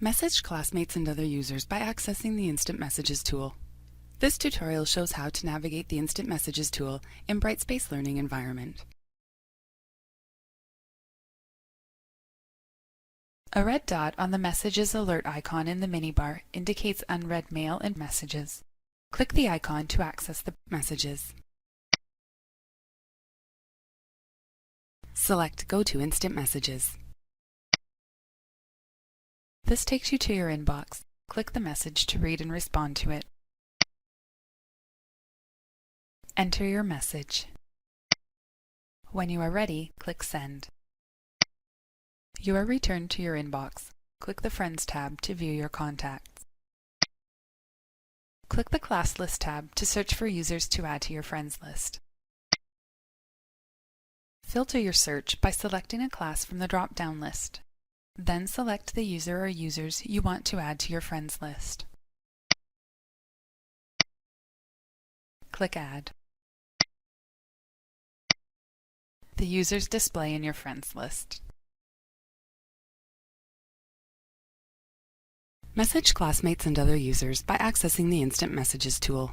Message classmates and other users by accessing the Instant Messages tool. This tutorial shows how to navigate the Instant Messages tool in Brightspace Learning Environment. A red dot on the Messages alert icon in the minibar indicates unread mail and messages. Click the icon to access the messages. Select Go to Instant Messages. This takes you to your inbox. Click the message to read and respond to it. Enter your message. When you are ready, click Send. You are returned to your inbox. Click the Friends tab to view your contacts. Click the Class List tab to search for users to add to your friends list. Filter your search by selecting a class from the drop-down list. Then select the user or users you want to add to your friends list. Click Add. The users display in your friends list. Message classmates and other users by accessing the Instant Messages tool.